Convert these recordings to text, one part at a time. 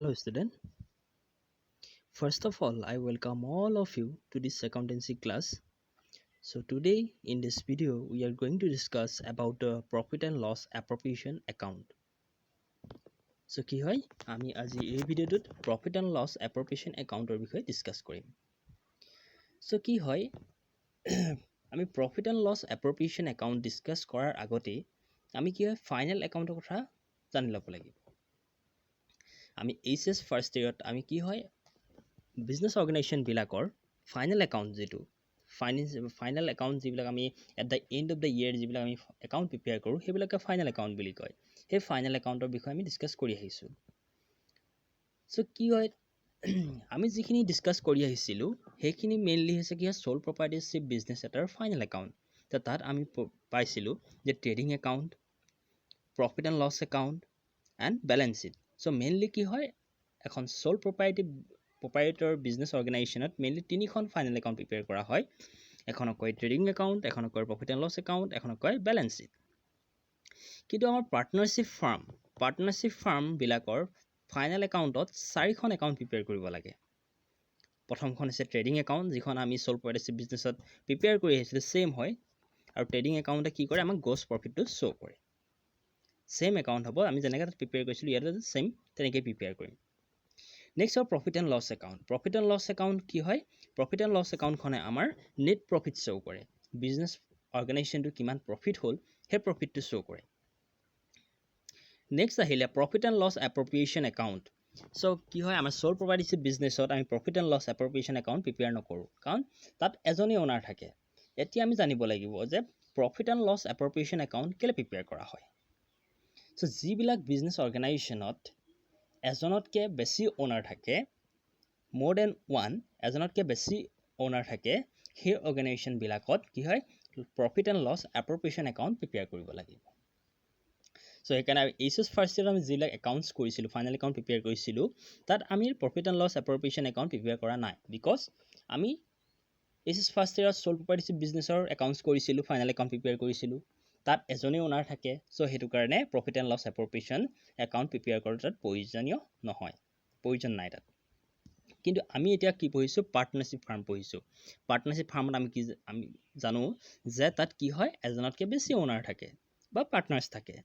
Hello student. First of all, I welcome all of you to this accountancy class. So today in this video, we are going to discuss about the profit and loss appropriation account. So কি হয় আমি আজি এই ভিডিওটোত profit and loss appropriation accountৰ বিষয়ে discuss কৰিম। So কি হয় আমি profit and loss appropriation account discuss কৰাৰ আগতে আমি কি হয় ফাইনাল একাউণ্টৰ কথা জানি ল'ব লাগিব। আমি এইচএস ফাৰ্ষ্ট ইয়াৰত আমি কি হয় বিজনেছ অৰ্গেনাইজেশ্যন বিলাকৰ ফাইনেল একাউণ্ট যিটো ফাইনেল একাউণ্ট যিবিলাক আমি at the and of the year যিবিলাক আমি একাউণ্ট প্ৰিপেয়াৰ কৰোঁ সেইবিলাকে ফাইনেল একাউণ্ট বুলি কয়। সেই ফাইনেল একাউণ্টৰ বিষয়ে আমি ডিছকাছ কৰি আহিছোঁ। চ' কি হয় আমি যিখিনি ডিছকাছ কৰি আহিছিলোঁ সেইখিনি মেইনলি হৈছে কি হয় চ'ল প্ৰপাৰ্টিশ্বিপ বিজনেছ এটাৰ ফাইনেল একাউণ্ট। তাত আমি পাইছিলোঁ যে trading account, profit and loss account and balance sheet. So' mainly কি হয় এখন চ'ল প্ৰপাইটৰ বিজনেছ অৰ্গেনাইজেশ্যনত মেইনলি তিনিখন ফাইনেল একাউণ্ট প্ৰিপেয়াৰ কৰা হয়। এখনক কয় ট্ৰেডিং একাউণ্ট, এখনক কয় প্ৰফিট এণ্ড লছ একাউণ্ট, এখনক কয় বেলেঞ্চ শ্বীট। কিন্তু আমাৰ পাৰ্টনাৰশ্বিপ ফাৰ্মবিলাকৰ ফাইনেল একাউণ্টত 4খন একাউণ্ট প্ৰিপেয়াৰ কৰিব লাগে। প্ৰথমখন হৈছে ট্ৰেডিং একাউণ্ট, যিখন আমি চ'ল প্ৰপাৰ্টিশ্বিপ বিজনেছত প্ৰিপেয়াৰ কৰি আহিছিলোঁ ছেইম হয়। আৰু ট্ৰেডিং একাউণ্টে কি কৰে আমাক গ্ৰছ প্ৰফিটটো শ্ব' কৰে। ছেইম একাউণ্ট হ'ব, আমি যেনেকৈ তাত প্ৰিপেয়াৰ কৰিছিলোঁ ইয়াতে ছেইম তেনেকৈ প্ৰিপেয়াৰ কৰিম। নেক্সট হ'ব profit and loss account. Profit and loss account কি হয় প্ৰফিট এণ্ড লছ একাউণ্টখনে আমাৰ নেট প্ৰফিট শ্ব' কৰে। বিজনেছ অৰ্গেনাইজেশ্যনটো কিমান প্ৰফিট হ'ল সেই প্ৰফিটটো শ্ব' কৰে। নেক্সট আহিলে profit and loss appropriation account. So' কি হয় আমাৰ চ'ল প্ৰপাৰ্টিশ্বিপ বিজনেছত আমি profit and loss appropriation account prepare নকৰোঁ, কাৰণ তাত এজনেই অ'নাৰ থাকে। এতিয়া আমি জানিব লাগিব যে profit and loss appropriation account কেলৈ প্ৰিপেয়াৰ কৰা হয়। চ' যিবিলাক বিজনেছ অৰ্গেনাইজেশ্যনত এজনতকৈ বেছি অ'নাৰ থাকে, মোৰ দেন ওৱান, এজনতকৈ বেছি অ'নাৰ থাকে, সেই অৰ্গেনাইজেশ্যনবিলাকত কি হয় profit and loss appropriation account prepare কৰিব লাগিব। চ' সেইকাৰণে এইচএছ ফাৰ্ষ্ট ইয়াৰত আমি যিবিলাক একাউণ্টছ কৰিছিলোঁ ফাইনেল একাউণ্ট প্ৰিপেয়াৰ কৰিছিলোঁ তাত আমি profit and loss appropriation account prepare কৰা নাই, বিকজ আমি এইচএছ ফাৰ্ষ্ট ইয়াৰত চ'ল প্ৰপাৰ্টিশ্বিপ বিজনেছৰ একাউণ্টছ কৰিছিলোঁ, ফাইনেল একাউণ্ট প্ৰিপেয়াৰ কৰিছিলোঁ। তাত এজনেই অ'নাৰ থাকে, চ' সেইটো কাৰণে profit and loss appropriation account prepare কৰাটো তাত প্ৰয়োজন নাই তাত। কিন্তু আমি এতিয়া কি পঢ়িছোঁ পাৰ্টনাৰশ্বিপ ফাৰ্ম পঢ়িছোঁ। পাৰ্টনাৰশ্বিপ ফাৰ্মত আমি জানো যে তাত কি হয় এজনতকৈ বেছি অ'নাৰ থাকে বা পাৰ্টনাৰ্ছ থাকে।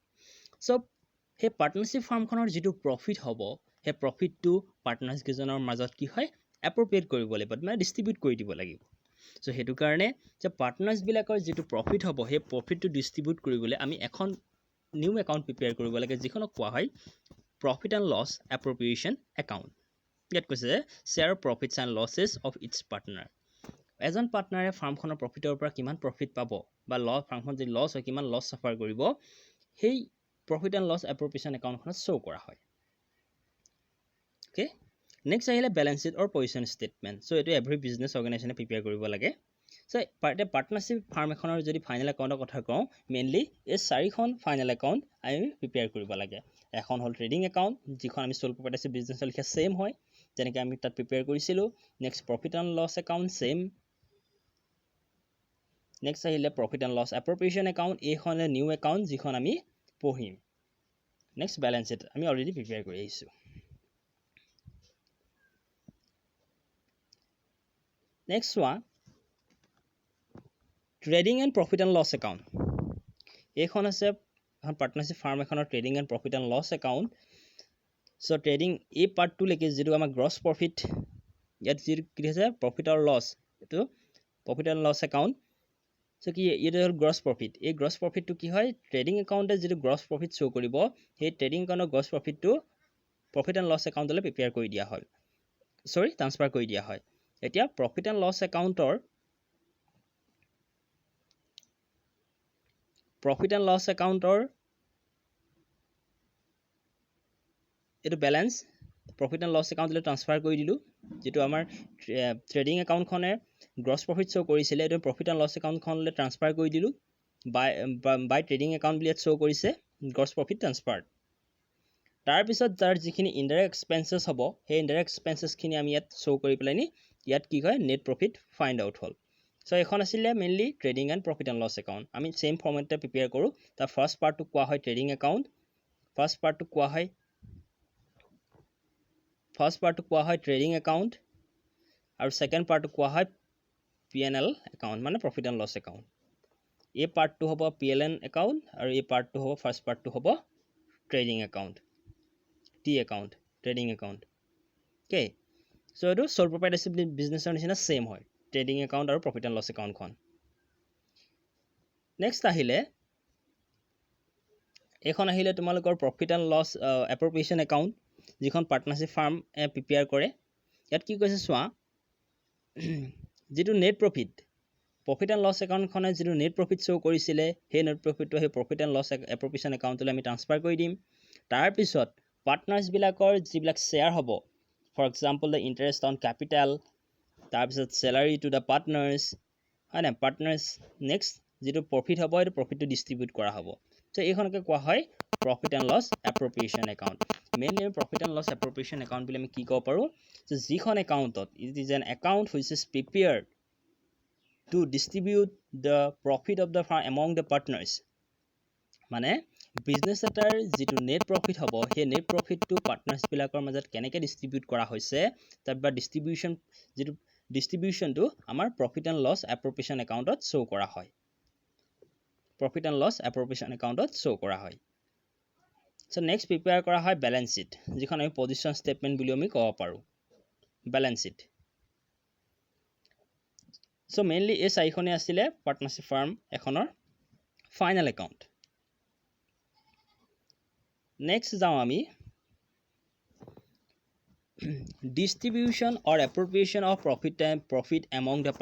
চ' সেই পাৰ্টনাৰশ্বিপ ফাৰ্মখনৰ যিটো প্ৰফিট হ'ব সেই প্ৰফিটটো পাৰ্টনাৰ্ছকেইজনৰ মাজত কি হয় এপ্ৰপ্ৰিয়েট কৰিব লাগিব, মানে ডিষ্ট্ৰিবিউট কৰি দিব লাগিব। চ' সেইটো কাৰণে যে পাৰ্টনাৰ্ছবিলাকৰ যিটো প্ৰফিট হ'ব সেই প্ৰফিটটো ডিষ্ট্ৰিবিউট কৰিবলৈ আমি এখন নিউ একাউণ্ট প্ৰিপেয়াৰ কৰিব লাগে, যিখনক কোৱা হয় profit and loss appropriation account. ইয়াত কৈছে যে share profits and losses of its partner. এজন পাৰ্টনাৰে ফাৰ্মখনৰ প্ৰফিটৰ পৰা কিমান প্ৰফিট পাব বা ফাৰ্মখন যদি লছ হয় কিমান লছ চাফাৰ কৰিব, সেই profit and loss appropriation একাউণ্টখনত show' কৰা হয়। অ'কে, নেক্সট আহিলে বেলেঞ্চ শ্বীট অৰ পজিশ্যন ষ্টেটমেণ্ট। চ' এইটো এভৰি বিজনেছ অৰ্গেনাইজেশ্যনে প্ৰিপেয়াৰ কৰিব লাগে। চ' পাৰ্টনাৰশ্বিপ ফাৰ্ম এখনৰ যদি ফাইনেল একাউণ্টৰ কথা কওঁ, মেইনলি এই 4খন ফাইনেল একাউণ্ট আমি প্ৰিপেয়াৰ কৰিব লাগে। এখন হ'ল ট্ৰেডিং একাউণ্ট, যিখন আমি চ'ল প্ৰপাৰ্টিশ্বিপ বিজনেছৰ লিখা ছেইম হয়, যেনেকৈ আমি তাত প্ৰিপেয়াৰ কৰিছিলোঁ। Next profit and loss account same. Next আহিলে profit and loss appropriation account, এইখন নিউ একাউণ্ট যিখন আমি পঢ়িম। নেক্সট বেলেঞ্চ শ্বীট আমি অলৰেডি প্ৰিপেয়াৰ কৰি আহিছোঁ। নেক্সট চোৱা trading and profit and loss account. এইখন আছে এখন পাৰ্টনাৰশ্বিপ ফাৰ্ম এখনৰ trading and profit and loss account. So' trading এই পাৰ্টটোলৈকে যিটো আমাৰ গ্ৰছ প্ৰফিট, ইয়াত যিটো কি হৈছে প্ৰফিট আৰু লছ, এইটো profit and loss account. So' কি এইটো হ'ল গ্ৰছ প্ৰফিট। এই গ্ৰছ প্ৰফিটটো কি হয় ট্ৰেডিং একাউণ্টে যিটো গ্ৰছ প্ৰফিট শ্ব' কৰিব সেই ট্ৰেডিং একাউণ্টৰ গ্ৰছ প্ৰফিটটো প্ৰফিট এণ্ড লছ একাউণ্টলৈ প্ৰিপেয়াৰ কৰি দিয়া হয়, ট্ৰান্সফাৰ কৰি দিয়া হয়। এতিয়া প্ৰফিট এণ্ড লছ একাউণ্টৰ এইটো বেলেঞ্চ প্ৰফিট এণ্ড লছ একাউণ্টলৈ ট্ৰান্সফাৰ কৰি দিলোঁ। যিটো আমাৰ ট্ৰেডিং একাউণ্টখনে গ্ৰছ প্ৰফিট শ্ব' কৰিছিলে এইটো প্ৰফিট এণ্ড লছ একাউণ্টখনলৈ ট্ৰান্সফাৰ কৰি দিলোঁ। বাই ট্ৰেডিং একাউণ্ট বুলি ইয়াত শ্ব' কৰিছে গ্ৰছ প্ৰফিট ট্ৰান্সফাৰ। তাৰপিছত যাৰ যিখিনি ইনডাইৰেক্ট এক্সপেঞ্চেছ হ'ব সেই ইনডাইৰেক্ট এক্সপেঞ্চেছখিনি আমি ইয়াত শ্ব' কৰি পেলাইনি ইয়াত কি হয় নেট প্ৰফিট ফাইণ্ড আউট হ'ল। চ' এইখন আছিলে mainly trading and profit and loss account. আমি ছেইম ফৰ্মেটতে প্ৰিপেয়াৰ কৰোঁ। তাৰ ফাৰ্ষ্ট পাৰ্টটোক কোৱা হয় ট্ৰেডিং একাউণ্ট, ফাৰ্ষ্ট পাৰ্টটোক কোৱা হয় ফাৰ্ষ্ট পাৰ্টটো কোৱা হয় ট্ৰেডিং একাউণ্ট আৰু ছেকেণ্ড পাৰ্টটো কোৱা হয় P&L একাউণ্ট মানে প্ৰফিট এণ্ড লছ একাউণ্ট এই পাৰ্টটো হ'ব PLN একাউণ্ট আৰু এই পাৰ্টটো হ'ব ফাৰ্ষ্ট পাৰ্টটো হ'ব trading account T account trading account okay so' এইটো চ'ল প্ৰপাইটাৰশ্বিপ বিজনেছৰ নিচিনা ছেইম হয় ট্ৰেডিং একাউণ্ট আৰু প্ৰফিট এণ্ড লছ একাউণ্টখন নেক্সট আহিলে এইখন আহিলে তোমালোকৰ profit and loss appropriation account যিখন পাৰ্টনাৰশ্বিপ ফাৰ্মে প্ৰিপেয়াৰ কৰে ইয়াত কি কৈছে চোৱা যিটো নেট প্ৰফিট এণ্ড লছ একাউণ্টখনে যিটো নেট প্ৰফিট শ্ব' কৰিছিলে সেই নেট প্ৰফিটটো সেই প্ৰফিট এণ্ড লছ এপ্ৰপ্ৰিয়েশ্যন একাউণ্টলৈ আমি ট্ৰান্সফাৰ কৰি দিম তাৰপিছত পাৰ্টনাৰ্ছবিলাকৰ যিবিলাক শ্বেয়াৰ হ'ব for example the interest on capital তাৰপিছত চেলাৰী টু দ্য পাৰ্টনাৰ্ছ হয় নাই পাৰ্টনাৰ্ছ নেক্সট যিটো প্ৰফিট হ'ব সেইটো প্ৰফিটটো ডিষ্ট্ৰিবিউট কৰা হ'ব চ' এইখনকে কোৱা হয় profit and loss appropriation account mainly আমি profit and loss appropriation account বুলি আমি কি ক'ব পাৰোঁ যে যিখন একাউণ্টত it is an account which is prepared to distribute the profit of the firm among the partners মানে বিজনেছ এটাৰ যিটো নেট প্ৰফিট হ'ব সেই নেট প্ৰফিটটো পাৰ্টনাৰ্ছবিলাকৰ মাজত কেনেকৈ ডিষ্ট্ৰিবিউট কৰা হৈছে তাৰ বা ডিষ্ট্ৰিবিউশ্যনটো আমাৰ প্ৰফিট এণ্ড লছ এপ্ৰপ্ৰিয়েশ্যন একাউণ্টত শ্ব' কৰা হয় প্ৰফিট এণ্ড লছ এপ্ৰপ্ৰিয়েশ্যন একাউণ্টত শ্ব' কৰা হয় চ' নেক্সট প্ৰিপেয়াৰ কৰা হয় বেলেঞ্চ শ্বীট যিখন আমি পজিশ্যন ষ্টেটমেণ্ট বুলি আমি ক'ব পাৰোঁ বেলেঞ্চ শ্বীট চ' মেইনলি এই চাৰিখনেই আছিলে পাৰ্টনাৰশ্বিপ ফাৰ্ম এখনৰ ফাইনেল একাউণ্ট নেক্সট যাওঁ আমি distribution or appropriation of profit among the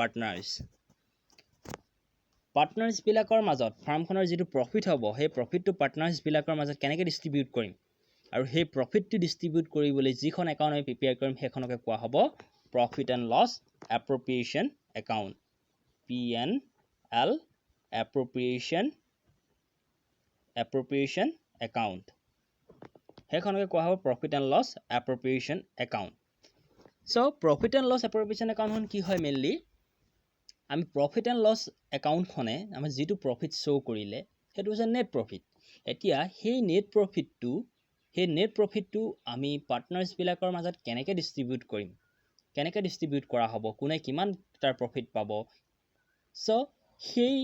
পাৰ্টনাৰ্ছবিলাকৰ মাজত ফাৰ্মখনৰ যিটো প্ৰফিট হ'ব সেই প্ৰফিটটো পাৰ্টনাৰ্ছবিলাকৰ মাজত কেনেকৈ ডিষ্ট্ৰিবিউট কৰিম আৰু সেই প্ৰফিটটো ডিষ্ট্ৰিবিউট কৰিবলৈ যিখন একাউণ্ট আমি প্ৰিপেয়াৰ কৰিম সেইখনকে কোৱা হ'ব profit and loss appropriation account P&L appropriation account সেইখনকে কোৱা হ'ব profit and loss appropriation account so' profit and loss appropriation একাউণ্টখন কি হয় মেইনলি আমি প্ৰফিট এণ্ড লছ একাউণ্টখনে আমাৰ যিটো প্ৰফিট শ্ব' কৰিলে সেইটো হৈছে নেট প্ৰফিট এতিয়া সেই নেট প্ৰফিটটো আমি পাৰ্টনাৰ্ছবিলাকৰ মাজত কেনেকৈ ডিষ্ট্ৰিবিউট কৰিম কেনেকৈ ডিষ্ট্ৰিবিউট কৰা হ'ব কোনে কিমান তাৰ প্ৰফিট পাব চ' সেই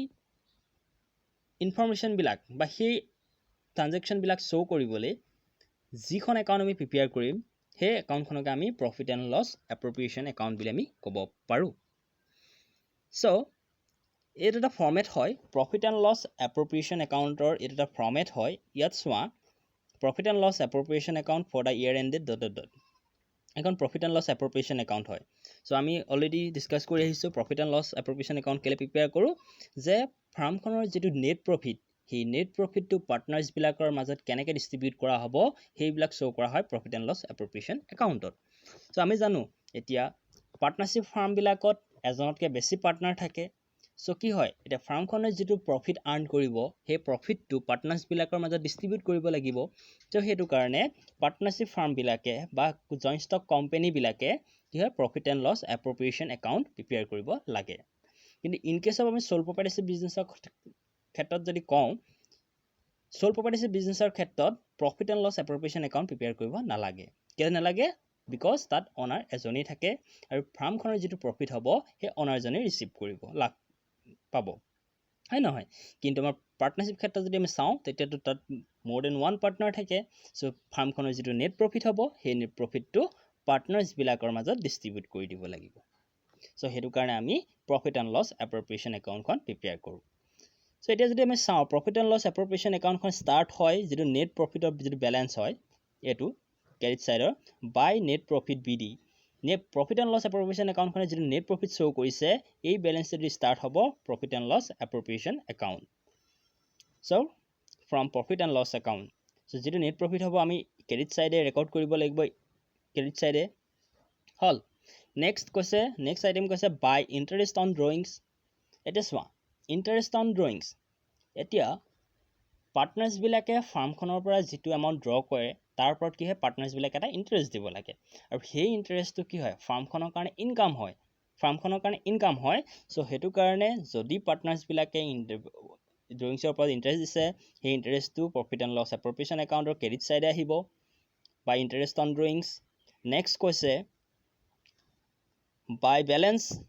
ইনফৰ্মেশ্যনবিলাক বা সেই ট্ৰানজেকশ্যনবিলাক শ্ব' কৰিবলৈ যিখন একাউণ্ট আমি প্ৰিপেয়াৰ কৰিম সেই একাউণ্টখনকে আমি profit and loss appropriation account বুলি আমি ক'ব পাৰোঁ চ' এইটো এটা ফৰ্মেট হয় প্ৰফিট এণ্ড লছ এপ্ৰপ্ৰিয়েশ্যন একাউণ্টৰ এইটো এটা ফৰ্মেট হয় ইয়াত চোৱা profit and loss appropriation account for the year ended ... এখন profit and loss appropriation account হয় চ' আমি অলৰেডি ডিছকাছ কৰি আহিছোঁ profit and loss appropriation account কেলৈ প্ৰিপেয়াৰ কৰোঁ যে ফাৰ্মখনৰ যিটো নেট প্ৰফিট সেই নেট প্ৰফিটটো পাৰ্টনাৰ্ছবিলাকৰ মাজত কেনেকৈ ডিষ্ট্ৰিবিউট কৰা হ'ব সেইবিলাক শ্ব' কৰা হয় প্ৰফিট এণ্ড লছ এপ্ৰপ্ৰিয়েশ্যন একাউণ্টত চ' আমি জানো এতিয়া পাৰ্টনাৰশ্বিপ ফাৰ্মবিলাকত এজনতকৈ বেছি পাৰ্টনাৰ থাকে চ' কি হয় এতিয়া ফাৰ্মখনে যিটো প্ৰফিট আৰ্ণ কৰিব সেই প্ৰফিটটো পাৰ্টনাৰ্ছবিলাকৰ মাজত ডিষ্ট্ৰিবিউট কৰিব লাগিব চ' সেইটো কাৰণে পাৰ্টনাৰশ্বিপ ফাৰ্মবিলাকে বা জইণ্ট ষ্টক কোম্পানীবিলাকে কি হয় profit and loss appropriation account prepare কৰিব লাগে কিন্তু ইন কেছ অফ আমি চ'ল প্ৰপাৰ্টিশ্বিপ বিজনেছৰ ক্ষেত্ৰত যদি কওঁ চ'ল প্ৰপাৰ্টিশ্বিপ বিজনেছৰ ক্ষেত্ৰত profit and loss appropriation account prepare কৰিব নালাগে কিয় নালাগে বিকজ তাত অনাৰ এজনেই থাকে আৰু ফাৰ্মখনৰ যিটো প্ৰফিট হ'ব সেই অনাৰজনেই ৰিচিভ কৰিব পাব হয় নহয় কিন্তু আমাৰ পাৰ্টনাৰশ্বিপ ক্ষেত্ৰত যদি আমি চাওঁ তেতিয়াতো তাত মোৰ দেন ওৱান পাৰ্টনাৰ থাকে চ' ফাৰ্মখনৰ যিটো নেট প্ৰফিট হ'ব সেই নেট প্ৰফিটটো পাৰ্টনাৰ্ছবিলাকৰ মাজত ডিষ্ট্ৰিবিউট কৰি দিব লাগিব চ' সেইটো কাৰণে আমি প্ৰফিট এণ্ড লছ এপ্ৰপ্ৰিয়েশ্যন একাউণ্টখন প্ৰিপেয়াৰ কৰোঁ চ' এতিয়া যদি আমি চাওঁ প্ৰফিট এণ্ড লছ এপ্ৰপ্ৰিয়েশ্যন একাউণ্টখন ষ্টাৰ্ট হয় যিটো নেট প্ৰফিটৰ যিটো বেলেঞ্চ হয় এইটো ক্ৰেডিট ছাইডৰ by net profit BD profit and loss appropriation একাউণ্টখনে যিটো নেট প্ৰফিট শ্ব' কৰিছে এই বেলেঞ্চটো ষ্টাৰ্ট হ'ব profit and loss appropriation account so' from profit and loss account so' যিটো নেট প্ৰফিট হ'ব আমি ক্ৰেডিট ছাইডে ৰেকৰ্ড কৰিব লাগিব ক্ৰেডিট ছাইডে হ'ল নেক্সট আইটেম কৈছে বাই ইণ্টাৰেষ্ট অন ড্ৰয়িংছ এতিয়া চোৱা ইণ্টাৰেষ্ট অন ড্ৰয়িংছ এতিয়া পাৰ্টনাৰ্ছবিলাকে ফাৰ্মখনৰ পৰা যিটো এমাউণ্ট ড্ৰ কৰে তাৰ ওপৰত কি হয় পাৰ্টনাৰ্ছবিলাকে এটা ইণ্টাৰেষ্ট দিব লাগে আৰু সেই ইণ্টাৰেষ্টটো কি হয় ফাৰ্মখনৰ কাৰণে ইনকাম হয় চ' সেইটো কাৰণে যদি পাৰ্টনাৰ্ছবিলাকে ড্ৰয়িংছৰ ওপৰত ইণ্টাৰেষ্ট দিছে সেই ইণ্টাৰেষ্টটো প্ৰফিট এণ্ড লছ এপ্ৰপ্ৰিয়েশ্যন একাউণ্টৰ ক্ৰেডিট ছাইডে আহিব বা ইণ্টাৰেষ্ট অন ড্ৰয়িংছ নেক্সট কৈছে by balance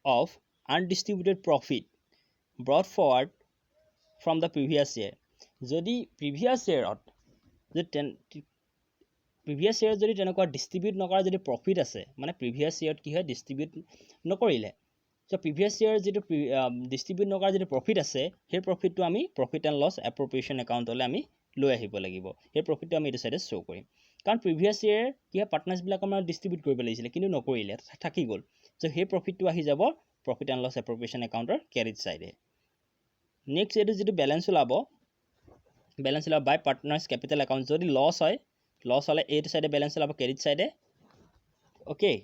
of undistributed profit brought forward from the previous year. যদি previous yearত previous year যদি তেনেকুৱা distribute নকৰা যদি profit আছে মানে previous yearত কি হয় distribute নকৰিলে so previous year যিটো distribute নকৰা যদি profit আছে সেই profitটো আমি profit and loss appropriation account লৈ আমি লৈ আহিব লাগিব সেই profitটো আমি এইটো সাইডে show কৰিম কাৰণ previous year কি হয় partners বিলাকৰ মানে distribute কৰিব লাগিছিল কিন্তু নকৰিলে থাকি গল so সেই profitটো আহি যাব profit and loss appropriation accountৰ carried side next এইটো যেটো balance ওলাব by partners capital account যদি loss হয় loss হলে এইটো সাইডে balance ওলাব carried side okay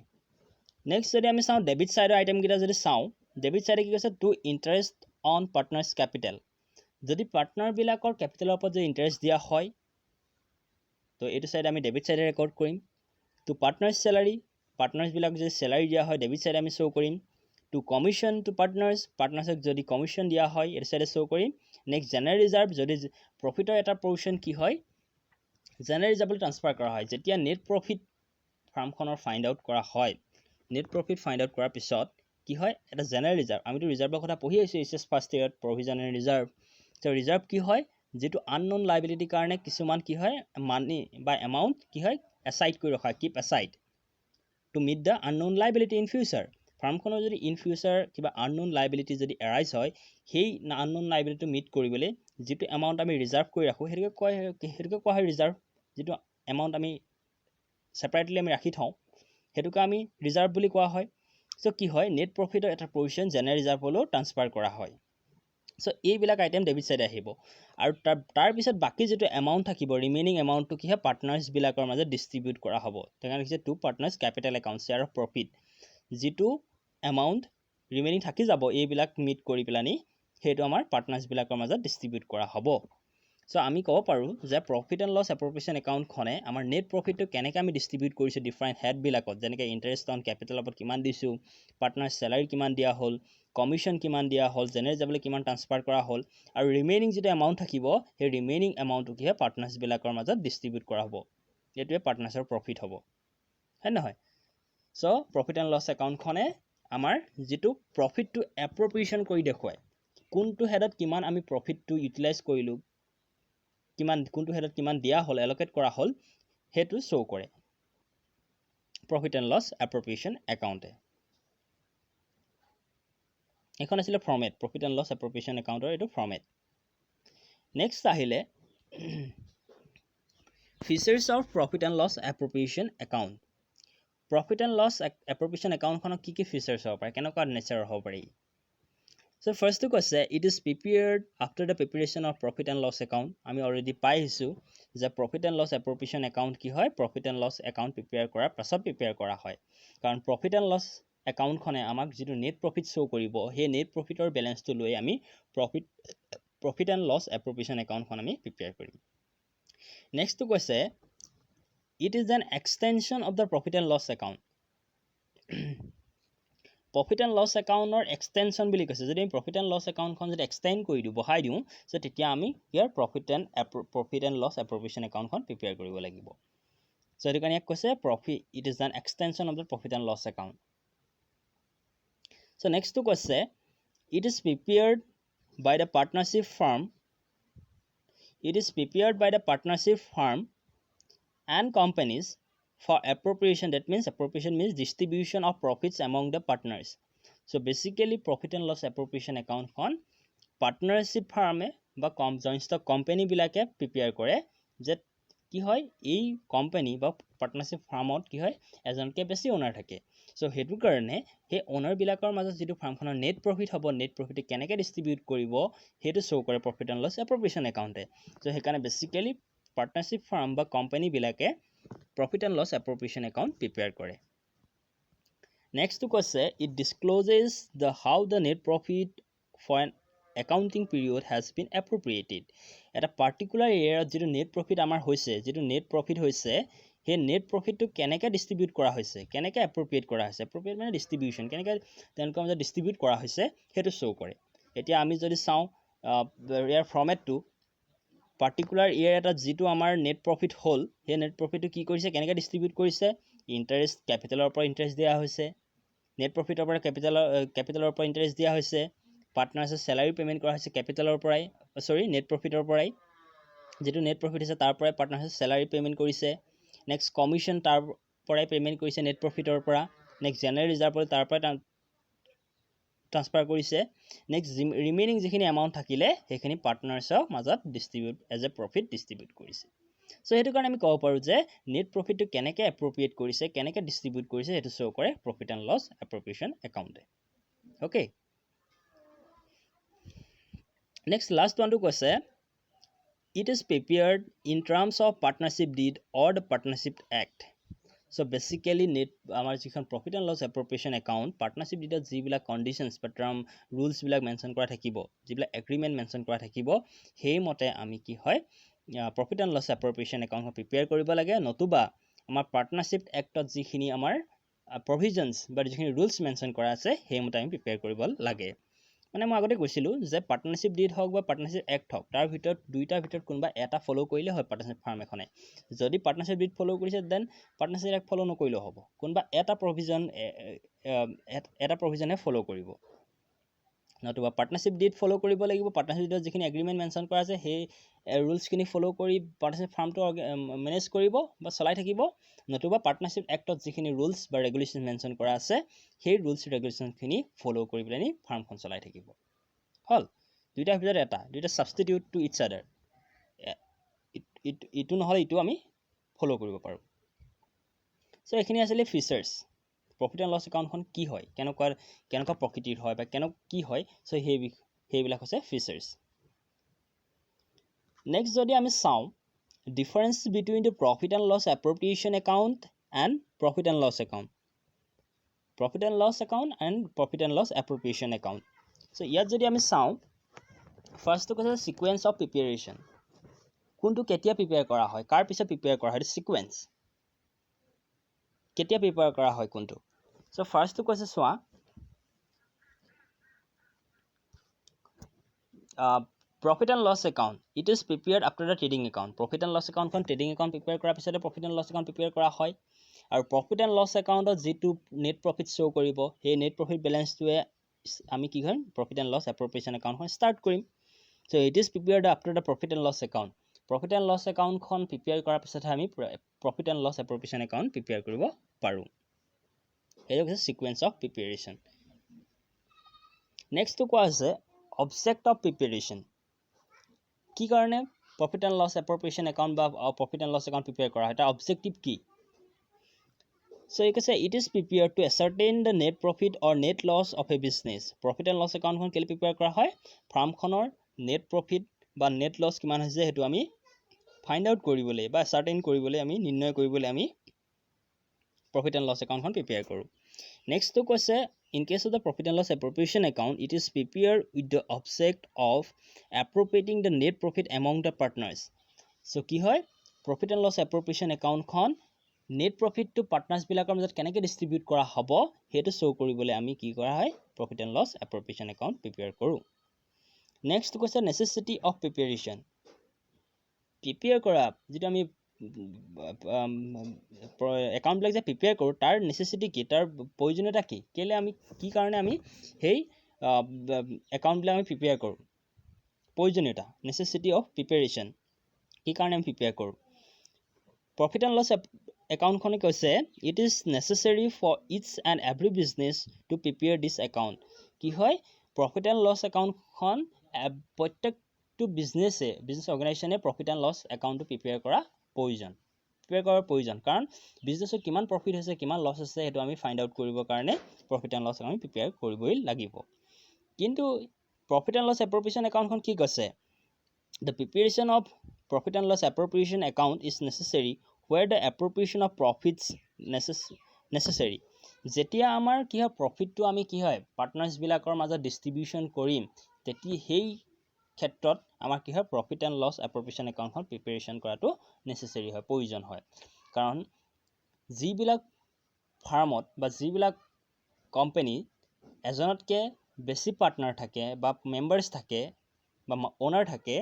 next যদি আমি চাও debit side item গিটা যদি চাও debit side কি কৈছে to interest on partners capital যদি partner বিলাকৰ capital ওপৰত যে interest দিয়া হয় তো এইটো সাইডে আমি debit side record কৰিম to partners salary partners বিলাক যে salary দিয়া হয় debit side আমি show কৰিম to commission to partners partnersক যদি commission দিয়া হয় এইটো সাইডে show কৰিম next general reserve যদি profitৰ এটা portion কি হয় general reserve ট্ৰান্সফাৰ কৰা হয় যেতিয়া net profit ফাৰ্মখনৰ ফাইন্ড আউট কৰা হয় net profit find out কৰাৰ পিছত কি হয় এটা general reserve আমিতো ৰিজাৰ্ভৰ কথা পঢ়ি আছো এছএছ ফাৰ্ষ্ট ইয়াৰত provision and reserve তো ৰিজাৰ্ভ কি হয় যেটো unknown liability কাৰণে কিছুমান কি হয় মানি বা এমাউন্ট কি হয় aside কৰি ৰখা keep aside to meet the unknown liability in future ফাৰ্মখনৰ যদি in future কিবা unknown liability যদি arise হয় সেই unknown liability meet কৰিবলৈ যেটো এমাউন্ট আমি ৰিজাৰ্ভ কৰি ৰাখো হেৰিকে কোৱা হয় ৰিজাৰ্ভ যেটো এমাউন্ট আমি সেপাৰেটলি আমি ৰাখি থওঁ হেতুকে আমি ৰিজাৰ্ভ বুলি কোৱা হয় সো কি হয় নেট প্ৰফিটৰ এটা পজিশন জেনাৰেল ৰিজাৰ্ভলৈ ট্ৰান্সফাৰ কৰা হয় সো এই বিলাক আইটেম ডেবিট সাইডে আহিব আৰু তাৰ পিছত বাকি যেটো এমাউন্ট থাকিব ৰিমেইনিং এমাউন্টটো কি হয় পাৰ্টনাৰ্স বিলাকৰ মাজত ডিস্ট্ৰিবিউট কৰা হ'ব তেনে হৈছে to partners capital account share of profit যেটো এমাউন্ট ৰিমেইনিং থাকি যাব এই বিলাক মিট কৰি পেলানি হেতু আমাৰ পাৰ্টনাৰ্স বিলাকৰ মাজত ডিস্ট্ৰিবিউট কৰা হ'ব সো আমি কব পাৰো যে profit and loss appropriation account খনে আমাৰ নেট প্ৰফিটটো কেনেকৈ আমি ডিস্ট্ৰিবিউট কৰিছো ডিফাৰেন্ট হেড বিলাকত যেনেকৈ ইন্টাৰেষ্ট অন ক্যাপিটাল ওপৰত কিমান দিছো পাৰ্টনাৰ স্যালাৰি কিমান দিয়া হল কমিশন কিমান দিয়া হল জেনাৰেল যাবলে কিমান ট্ৰান্সফাৰ কৰা হল আৰু ৰিমেইনিং যেটো এমাউন্ট থাকিব সেই ৰিমেইনিং এমাউন্টটো কি হয় পাৰ্টনাৰ্স বিলাকৰ মাজত ডিস্ট্ৰিবিউট কৰা হ'ব এটোৱে পাৰ্টনাৰ্সৰ প্ৰফিট হ'ব হয় নহয় so profit and loss account খনে আমাৰ যেটো প্ৰফিটটো এপ্ৰপ্ৰিয়েশ্যন কৰি দেখুৱায় কোনটো হেডত কিমান আমি প্ৰফিটটো ইউটিলাইজ কৰিলো কিমান কোনটো হেডত কিমান দিয়া হল এলোকেট কৰা হল হেতু শো কৰে প্ৰফিট এণ্ড লছ এপ্ৰপ্ৰিয়েশ্যন একাউন্টে এখন আছিল format profit and loss appropriation একাউন্টৰ এটো ফৰ্মেট নেক্সট আহিলে features of profit and loss appropriation account profit and loss appropriation একাউন্টখনক কি ফিচাৰ্স হ'ব পাৰে কেনেকুৱা নেচাৰ হ'ব পাৰে So first to question, it is prepared after the preparation of profit and loss account. আমি already পাইছো যে profit and loss appropriation account কি হয় profit and loss account prepare কৰাৰ পাছত prepare কৰা হয় কাৰণ profit and loss account খনে আমাক যেটো net profit show কৰিব হে net profitৰ balance টো লৈ আমি profit and loss appropriation account খন আমি prepare কৰিম next to question, it is an extension of the profit and loss account. Profit and loss account or extension বুলি কৈছে যদি আমি profit and loss account খন যদি extend কৰি দিও বহাই দিও সো তেতিয়া আমি ইয়াৰ profit and loss appropriation account খন prepare কৰিব লাগিব সো এটো কাৰণে কৈছে profit it is an extension of the profit and loss account so next to কৈছে it is prepared by the partnership firm and companies for appropriation that means appropriation means distribution of profits among the partners so basically profit and loss appropriation account kon partnership firm ba joint stock company bilake prepare kore je ki hoy ei company ba partnership firm ot ki hoy ejonke beshi owner thake so hetu karone he owner bilakor majot jitu firm khonor net profit hobo net profit keneke distribute koribo hetu show kore profit and loss appropriation account so hekane basically partnership firm ba company bilake profit and loss appropriation account prepare kore next to কৈছে it discloses the how the net profit for an accounting period has been appropriated এটা particular year যেটো net profit আমাৰ হৈছে যেটো net profit হৈছে হে net profit টো কেনেকৈ ডিস্ট্ৰিবিউট কৰা হৈছে কেনেকৈ appropriate কৰা হৈছে appropriate মানে ডিস্ট্ৰিবিউশন কেনেকৈ তেওঁলোকৰ মাজত ডিস্ট্ৰিবিউট কৰা হৈছে হেতু শো কৰে এতিয়া আমি যদি চাও ইয়াৰ ফৰ্মেট টো particular year এটা যেটো আমাৰ net profit হল হে net profit টো কি কৰিছে কেনেকৈ ডিস্ট্ৰিবিউট কৰিছে ইণ্টাৰেষ্ট কেপিটেলৰ পৰা ইণ্টাৰেষ্ট দিয়া হৈছে, নেট প্ৰফিটৰ পৰা কেপিটেলৰ পৰা ইণ্টাৰেষ্ট দিয়া হৈছে, পাৰ্টনাৰ্ছে চেলাৰী পে'মেণ্ট কৰা হৈছে কেপিটেলৰ পৰাই নেট প্ৰফিটৰ পৰাই, যেটো নেট প্ৰফিট আছে তাৰ পৰাই পাৰ্টনাৰ্ছে চেলাৰী পে'মেণ্ট কৰিছে, নেক্সট কমিশ্যন তাৰ পৰাই পে'মেণ্ট কৰিছে নেট প্ৰফিটৰ পৰা, নেক্সট জেনেৰেল ৰিজাৰ্ভ তাৰ পৰাই ট্ৰান্সফাৰ কৰিছে, নেক্সট ৰিমেইনিং যিখিনি এমাউণ্ট থাকিলে সেইখিনি পাৰ্টনাৰ্ছৰ মাজত distribute as a profit distribute কৰিছে। সো সেইটো কাৰণে আমি ক'ব পাৰোঁ যে নেট প্ৰফিটটো কেনেকৈ এপ্ৰপ্ৰিয়েট কৰিছে, কেনেকৈ ডিষ্ট্ৰিবিউট কৰিছে সেইটো শ্ব' কৰে প্ৰফিট এণ্ড লছ এপ্ৰপ্ৰিয়েশ্যন একাউণ্টে। অ'কে, নেক্সট লাষ্ট ওৱানটো কৈছে it is prepared in terms of partnership deed or the partnership act. So basically net আমাৰ যিখন profit and loss appropriation account partnership deedত যিবিলাক conditions বা term rules বিলাক mention কৰা থাকিব, যিবিলাক agreement মেনশ্যন কৰা থাকিব, সেই মতে আমি কি হয় profit and loss appropriation account prepare কৰিব লাগে, নতুবা আমাৰ partnership actত যিখিনি আমাৰ provisions বা যিখিনি rules মেনশ্যন কৰা আছে সেই মতে আমি প্ৰিপেয়াৰ কৰিব লাগে। মানে মই আগতে কৈছিলোঁ যে পাৰ্টনাৰশ্বিপ ডিড হওক বা পাৰ্টনাৰশ্বিপ এক্ট হওক তাৰ ভিতৰত দুইটাৰ ভিতৰত কোনোবা এটা ফ'ল' কৰিলে হয় পাৰ্টনাৰশ্বিপ ফাৰ্ম এখনে। যদি পাৰ্টনাৰশ্বিপ ডিড ফ'ল' কৰিছে দেন পাৰ্টনাৰশ্বিপ এক্ট ফ'ল' নকৰিলেও হ'ব, কোনোবা এটা প্ৰভিজনে ফ'ল' কৰিব, নতুবা পাৰ্টনাৰশ্বিপ ডিড ফ'ল' কৰিব লাগিব, পাৰ্টনাৰশ্বিপ ডিডত যিখিনি এগ্ৰিমেণ্ট মেনশ্যন কৰা আছে সেই ৰুলছখিনি ফ'ল' কৰি পাৰ্টনাৰশ্বিপ ফাৰ্মটো মেনেজ কৰিব বা চলাই থাকিব, নতুবা পাৰ্টনাৰশ্বিপ এক্টত যিখিনি ৰুলছ বা ৰেগুলেশ্যন মেনশ্যন কৰা আছে সেই ৰুলছ ৰেগুলেশ্যনখিনি ফ'ল' কৰি পেলাই ফাৰ্মখন চলাই থাকিব। হ'ল, দুইটাৰ ভিতৰত এটা, দুইটা ছাবষ্টিটিউট টু ইটছ আদাৰ, ইটো নহ'লে ইটো আমি ফ'ল' কৰিব পাৰোঁ। চ' এইখিনি আছিলে ফিচাৰ্ছ, প্ৰফিট এণ্ড লছ একাউণ্টখন কি হয়, কেনেকুৱা প্ৰকৃতিৰ হয় বা কি হয়, চ' সেইবিলাক হৈছে ফিচাৰ্ছ। নেক্সট যদি আমি চাওঁ difference between the profit and loss appropriation account and profit and loss account, profit and loss account and profit and loss appropriation account. So' ইয়াত যদি আমি চাওঁ ফাৰ্ষ্টটো কৈছে ছিকুৱেঞ্চ অফ প্ৰিপেৰেশ্যন, কোনটো কেতিয়া প্ৰিপেয়াৰ কৰা হয়, কাৰ পিছত প্ৰিপেয়াৰ কৰা হয়, ছিকুৱেঞ্চ কেতিয়া প্ৰিপেয়াৰ কৰা হয় কোনটো। চ' ফাৰ্ষ্টটো কৈছে চোৱা profit and loss account it is prepared after the trading account, profit and loss একাউণ্টখন ট্ৰেডিং একাউণ্ট প্ৰিপেয়াৰ কৰাৰ পিছতে profit and loss account prepare কৰা হয়, আৰু প্ৰফিট এণ্ড লছ একাউণ্টত যিটো নেট প্ৰফিট শ্ব' কৰিব সেই নেট প্ৰফিট বেলেঞ্চটোৱে আমি কি কৰিম প্ৰফিট এণ্ড লছ এপ্ৰপ্ৰিয়েশ্যন একাউণ্টখন ষ্টাৰ্ট কৰিম। So' it is prepared after the profit and loss account, profit and loss একাউণ্টখন প্ৰিপেয়াৰ কৰাৰ পিছতহে আমি profit and loss appropriation account prepare কৰিব পাৰোঁ। এইটো হৈছে ছিকুৱেঞ্চ অফ প্ৰিপেৰেশ্যন। নেক্সটটো কোৱা হৈছে অবজেক্ট অফ প্ৰিপেৰেশ্যন, কি কাৰণে profit and loss appropriation account বা profit and loss account prepare কৰা হয়, এটা অবজেক্টিভ কি। চ' এই কৈছে it is prepared to ascertain the net profit or net loss of a business, profit and loss একাউণ্টখন কেলৈ প্ৰিপেয়াৰ কৰা হয়, ফাৰ্মখনৰ নেট প্ৰফিট বা নেট লছ কিমান হৈছে সেইটো আমি ফাইণ্ড আউট কৰিবলৈ বা এচাৰ্টেইন কৰিবলৈ, আমি নিৰ্ণয় কৰিবলৈ আমি প্ৰফিট এণ্ড লছ একাউণ্টখন প্ৰিপেয়াৰ কৰোঁ। নেক্সটটো কৈছে in case of the profit and loss appropriation account it is prepared with the object of appropriating the net profit among the partners. So' কি হয় প্ৰফিট এণ্ড লছ এপ্ৰপ্ৰিয়েশ্যন একাউণ্টখন net প্ৰফিটটো পাৰ্টনাৰ্ছবিলাকৰ মাজত কেনেকৈ ডিষ্ট্ৰিবিউট কৰা হ'ব সেইটো শ্ব' কৰিবলৈ আমি কি কৰা হয় profit and loss appropriation account prepare কৰোঁ। নেক্সট কৈছে নেচেচিটি অফ প্ৰিপেৰেশ্যন, প্ৰিপেয়াৰ কৰা যিটো আমি একাউণ্টবিলাক যে প্ৰিপেয়াৰ কৰোঁ তাৰ নেচেচিটি কি, তাৰ প্ৰয়োজনীয়তা কি, কেলৈ আমি কি কাৰণে আমি সেই একাউণ্টবিলাক আমি প্ৰিপেয়াৰ কৰোঁ, প্ৰয়োজনীয়তা নেচেচিটি অফ প্ৰিপেৰেশ্যন, কি কাৰণে আমি প্ৰিপেয়াৰ কৰোঁ। প্ৰফিট এণ্ড লছ একাউণ্টখনে কৈছে it is necessary for each and every business to prepare this account, কি হয় প্ৰফিট এণ্ড লছ একাউণ্টখন প্ৰত্যেকটো বিজনেছ অৰ্গেনাইজেশ্যনে প্ৰফিট এণ্ড লছ একাউণ্টটো প্ৰিপেয়াৰ কৰাৰ প্ৰয়োজন, কাৰণ বিজনেছত কিমান প্ৰফিট হৈছে কিমান লছ হৈছে সেইটো আমি ফাইণ্ড আউট কৰিবৰ কাৰণে প্ৰফিট এণ্ড লছ আমি প্ৰিপেয়াৰ কৰিবই লাগিব। কিন্তু প্ৰফিট এণ্ড লছ এপ্ৰপ্ৰিয়েশ্যন একাউণ্টখন কি কৈছে, the preparation of profit and loss appropriation account is necessary where the appropriation of profits necessary, যেতিয়া আমাৰ কি হয় প্ৰফিটটো আমি কি হয় পাৰ্টনাৰ্ছবিলাকৰ মাজত ডিষ্ট্ৰিবিউশ্যন কৰিম তেতিয়া সেই ক্ষেত্ৰত আমাৰ কি হয় profit and loss appropriation একাউণ্টখন preparation কৰাটো নেচেচাৰী হয়, প্ৰয়োজন হয়। কাৰণ যিবিলাক ফাৰ্মত বা যিবিলাক কোম্পানী এজনতকৈ বেছি পাৰ্টনাৰ থাকে বা মেম্বাৰ্ছ থাকে বা অ'নাৰ থাকে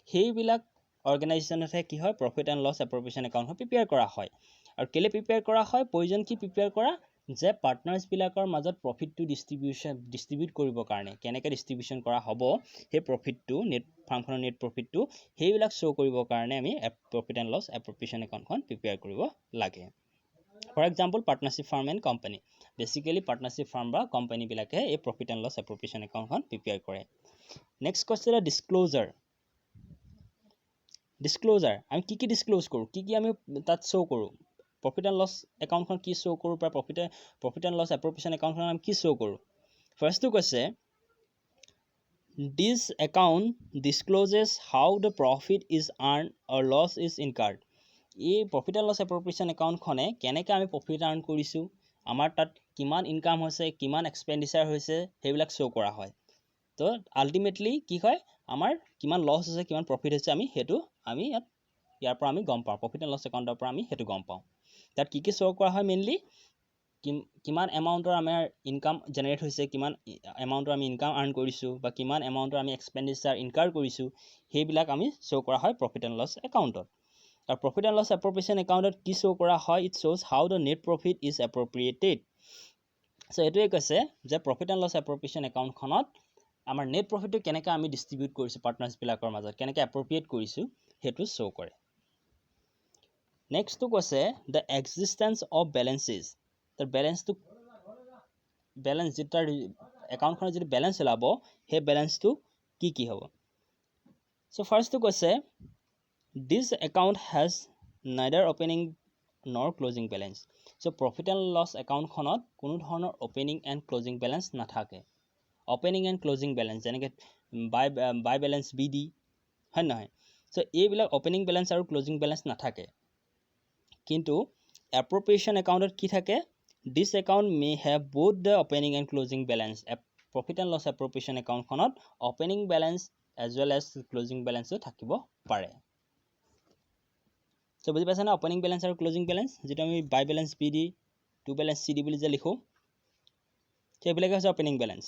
সেইবিলাক অৰ্গেনাইজেশ্যনতহে কি হয় প্ৰফিট এণ্ড লছ এপ্ৰপ্ৰিয়েশ্যন একাউণ্টখন প্ৰিপেয়াৰ কৰা হয়। আৰু কেলে প্ৰিপেয়াৰ কৰা হয় প্ৰয়োজন কি প্ৰিপেয়াৰ কৰা যে পাৰ্টনাৰ্ছ বিলাকৰ মাজত প্ৰফিটটো ডিস্ট্ৰিবিউট কৰিবৰ কাৰণে কেনেকৈ ডিস্ট্ৰিবিউচন কৰা হ'ব সেই প্ৰফিটটো নেট ফাৰ্মখনৰ নেট প্ৰফিটটো সেইবিলাক শ্ব' কৰিবৰ কাৰণে আমি প্ৰফিট এণ্ড লছ এপ্ৰপ্ৰিয়েশ্যন একাউণ্টখন প্ৰিপেয়াৰ কৰিব লাগে for example partnership firm and company basically partnership firm বা কোম্পানীবিলাকে এই প্ৰফিট এণ্ড লছ এপ্ৰপ্ৰিয়েশ্যন একাউণ্টখন প্ৰিপেয়াৰ কৰে নেক্সট কৈছিলে ডিছক্লোজাৰ আমি কি ডিছক্লোজ কৰোঁ কি আমি তাত শ্ব' কৰোঁ প্ৰফিট এণ্ড লছ একাউণ্টখন কি শ্ব' কৰোঁ বা প্ৰফিট এণ্ড লছ এপ্ৰপ্ৰিয়েশ্যন একাউণ্টখন আমি কি শ্ব' কৰোঁ ফাৰ্ষ্টটো কৈছে this account discloses how the profit is earn or loss is incurred এই প্ৰফিট এণ্ড লছ এপ্ৰপ্ৰিয়েশ্যন একাউণ্টখনে কেনেকৈ আমি প্ৰফিট আৰ্ণ কৰিছোঁ আমাৰ তাত কিমান ইনকাম হৈছে কিমান এক্সপেণ্ডিচাৰ হৈছে সেইবিলাক শ্ব' কৰা হয় তো আল্টিমেটলি কি হয় আমাৰ কিমান লছ হৈছে কিমান প্ৰফিট হৈছে আমি ইয়াৰ পৰা আমি গম পাওঁ প্ৰফিট এণ্ড লছ একাউণ্টৰ পৰা আমি সেইটো গম পাওঁ তাত কি শ্ব' কৰা হয় মেইনলি কিমান এমাউণ্টৰ আমাৰ ইনকাম জেনেৰেট হৈছে কিমান এমাউণ্টৰ আমি ইনকাম আৰ্ণ কৰিছোঁ বা কিমান এমাউণ্টৰ আমি এক্সপেণ্ডিচাৰ ইনকাৰ কৰিছোঁ সেইবিলাক আমি শ্ব' কৰা হয় প্ৰফিট এণ্ড লছ একাউণ্টত আৰু প্ৰফিট এণ্ড লছ এপ্ৰপ্ৰিয়েশ্যন একাউণ্টত কি শ্ব' কৰা হয় ইট শ্ব'জ how the net profit is appropriated so' এইটোৱে কৈছে যে প্ৰফিট এণ্ড লছ এপ্ৰপ্ৰিয়েশ্যন একাউণ্টখনত আমাৰ নেট প্ৰফিটটো কেনেকৈ আমি ডিস্ট্ৰিবিউট কৰিছোঁ পাৰ্টনাৰ্ছবিলাকৰ মাজত কেনেকৈ এপ্ৰপ্ৰিয়েট কৰিছোঁ সেইটো শ্ব' কৰে নেক্সটটো কৈছে দ্য এক্সিষ্টেঞ্চ অফ বেলেঞ্চেছ তাৰ বেলেঞ্চ যিটো তাৰ একাউণ্টখনৰ যিটো বেলেঞ্চ ওলাব সেই বেলেঞ্চটো কি হ'ব চ' ফাৰ্ষ্টটো কৈছে this account has neither opening nor closing balance so' profit and loss একাউণ্টখনত কোনো ধৰণৰ অপেনিং এণ্ড ক্লজিং বেলেঞ্চ নাথাকে অপেনিং এণ্ড ক্লজিং বেলেঞ্চ যেনেকৈ বাই বেলেঞ্চ BD হয় নহয় চ' এইবিলাক অপেনিং বেলেঞ্চ আৰু ক্লজিং বেলেঞ্চ নাথাকে কিন্তু এপ্ৰপ্ৰিয়েশ্যন একাউণ্টত কি থাকে this account may have both the opening and closing balance profit and loss appropriation একাউণ্টখনত opening balance as well as closing বেলেঞ্চো থাকিব পাৰে চ' বুজি পাইছে না অপেনিং বেলেঞ্চ আৰু ক্লজিং বেলেঞ্চ যিটো আমি by balance BD to balance CD বুলি যে লিখোঁ সেইবিলাকে হৈছে অপেনিং বেলেঞ্চ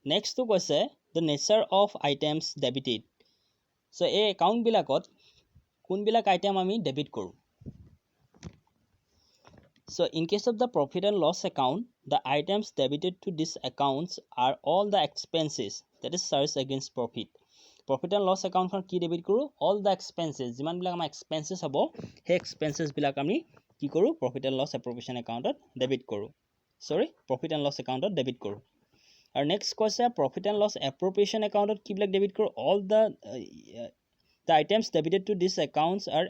নেক্সটটো কৈছে the nature of items debited so' এই একাউণ্টবিলাকত কোনবিলাক আইটেম আমি ডেবিট কৰোঁ So in case of the profit and loss account, the items debited to these accounts are all the expenses that is charged against profit. Profit and loss account খন কি debit কৰোঁ all the expenses যিমানবিলাক আমাৰ expenses হ'ব সেই expenses বিলাক আমি কি কৰোঁ profit and loss appropriation accountত ডেবিট কৰোঁ profit and loss accountত ডেবিট কৰোঁ আৰু নেক্সট কৈছে profit and loss appropriation accountত কিবিলাক ডেবিট কৰোঁ all the items debited to these accounts are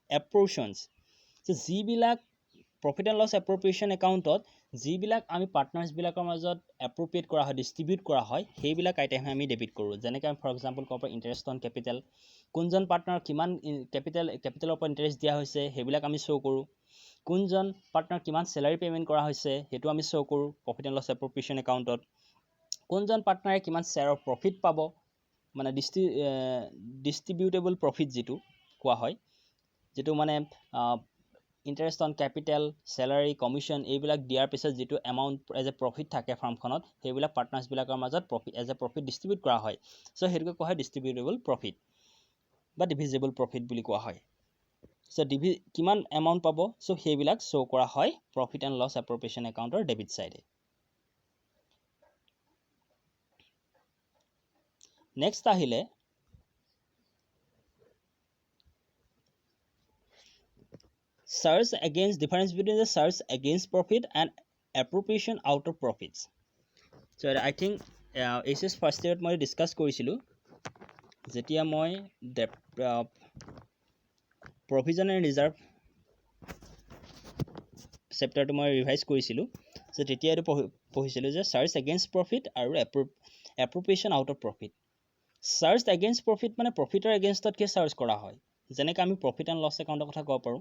apportions so যিবিলাক প্ৰফিট এণ্ড লছ এপ্ৰপ্ৰিয়েশ্যন একাউণ্টত যিবিলাক আমি পাৰ্টনাৰ্ছবিলাকৰ মাজত এপ্ৰপ্ৰিয়েট কৰা হয় ডিষ্ট্ৰিবিউট কৰা হয় সেইবিলাক আইটেমহে আমি ডেবিট কৰোঁ যেনেকৈ আমি ফৰ এক্সাম্পল ক'ব পাৰোঁ ইণ্টাৰেষ্ট অন কেপিটেল কোনজন পাৰ্টনাৰ কিমান কেপিটেলৰ ওপৰত ইণ্টাৰেষ্ট দিয়া হৈছে সেইবিলাক আমি শ্ব' কৰোঁ কোনজন পাৰ্টনাৰ কিমান চেলাৰী পে'মেণ্ট কৰা হৈছে সেইটো আমি শ্ব' কৰোঁ প্ৰফিট এণ্ড লছ এপ্ৰপ্ৰিয়েশ্যন একাউণ্টত কোনজন পাৰ্টনাৰে কিমান শ্বেয়াৰ অফ প্ৰফিট পাব মানে ডিষ্ট্ৰিবিউটেবল প্ৰফিট যিটো কোৱা হয় যিটো মানে interest on capital salary commission এইবিলাক দিয়াৰ পিছত যিটো এমাউণ্ট এজ এ প্ৰফিট থাকে ফাৰ্মখনত সেইবিলাক পাৰ্টনাৰ্ছবিলাকৰ মাজত এজ এ প্ৰফিট ডিষ্ট্ৰিবিউট কৰা হয় চ' সেইটোকে কোৱা হয় ডিষ্ট্ৰিবিউটেবল প্ৰফিট বা ডিভিজিবল প্ৰফিট বুলি কোৱা হয় চ' কিমান এমাউণ্ট পাব চ' সেইবিলাক শ্ব' কৰা হয় প্ৰফিট এণ্ড লছ এপ্ৰপ্ৰিয়েশ্যন একাউণ্টৰ ডেবিট ছাইডে নেক্সট আহিলে Search against difference between the search against profit and appropriation out of profits. So I think HS first year মই ডিসকাস কৰিছিলোঁ যেতিয়া মই provision and reserve চেপ্টাৰটো মই ৰিভাইজ কৰিছিলোঁ so তেতিয়া এইটো পঢ়িছিলোঁ যে search against profit আৰু appropriation out of profit. Search against profit মানে প্ৰফিটৰ এগেইনষ্টত কি চাৰ্চ কৰা হয় যেনেকৈ আমি প্ৰফিট এণ্ড লছ একাউণ্টৰ কথা ক'ব পাৰোঁ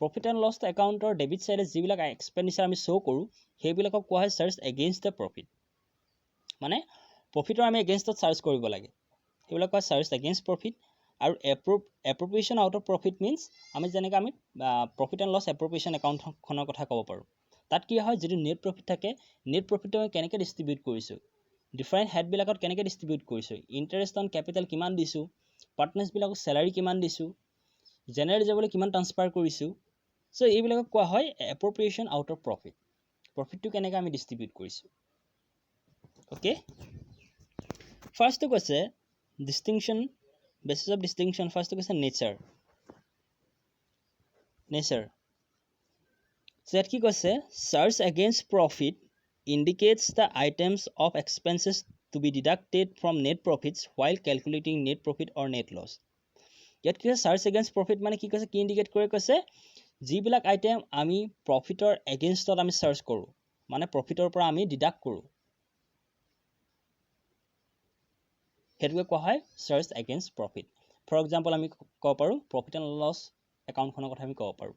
প্ৰফিট এণ্ড লছ একাউণ্টৰ ডেবিট ছাইডে যিবিলাক এক্সপেণ্ডিচাৰ আমি শ্ব' কৰোঁ সেইবিলাকক কোৱা হয় চাৰ্চ এগেইনষ্ট দ্য প্ৰফিট মানে প্ৰফিটৰ আমি এগেইনষ্টত চাৰ্চ কৰিব লাগে সেইবিলাক কোৱা চাৰ্চ এগেইনষ্ট প্ৰফিট আৰু এপ্ৰপ্ৰিয়েশ্যন আউট অফ প্ৰফিট মিনছ আমি যেনেকৈ আমি প্ৰফিট এণ্ড লছ এপ্ৰপ্ৰিয়েশ্যন একাউণ্টখনৰ কথা ক'ব পাৰোঁ তাত কি হয় যিটো নেট প্ৰফিট থাকে নেট প্ৰফিটটো আমি কেনেকৈ ডিষ্ট্ৰিবিউট কৰিছোঁ ডিফাৰেণ্ট হেডবিলাকত কেনেকৈ ডিষ্ট্ৰিবিউট কৰিছোঁ ইণ্টাৰেষ্ট অন কেপিটেল কিমান দিছোঁ পাৰ্টনাৰ্ছবিলাকক চেলাৰী কিমান দিছোঁ জেনেৰেলি যাবলৈ কিমান ট্ৰান্সফাৰ কৰিছোঁ। চ' এইবিলাকক কোৱা হয় এপ্ৰপ্ৰিয়েশ্যন আউট অফ প্ৰফিট। প্ৰফিটটো কেনেকৈ আমি ডিষ্ট্ৰিবিউট কৰিছোঁ। অ'কে, ফাৰ্ষ্টটো কৈছে ডিষ্টিংশ্যন, বেচিছ অফ ডিষ্টিংশ্যন। ফাৰ্ষ্টটো কৈছে নেচাৰ। ইয়াত কি কৈছে, charge against profit indicates the items of expenses to be deducted from net profits while calculating net profit or net loss. ইয়াত কি কৈছে চাৰ্জ এগেইনষ্ট প্ৰফিট মানে কি কৈছে, কি ইণ্ডিকেট কৰে কৈছে, যিবিলাক আইটেম আমি প্ৰফিটৰ এগেইনষ্টত আমি চাৰ্জ কৰোঁ, মানে প্ৰফিটৰ পৰা আমি ডিডাক্ট কৰোঁ, সেইটোকে কোৱা হয় charge against profit. For example আমি ক'ব পাৰোঁ প্ৰফিট এণ্ড লছ একাউণ্টখনৰ কথা আমি ক'ব পাৰোঁ।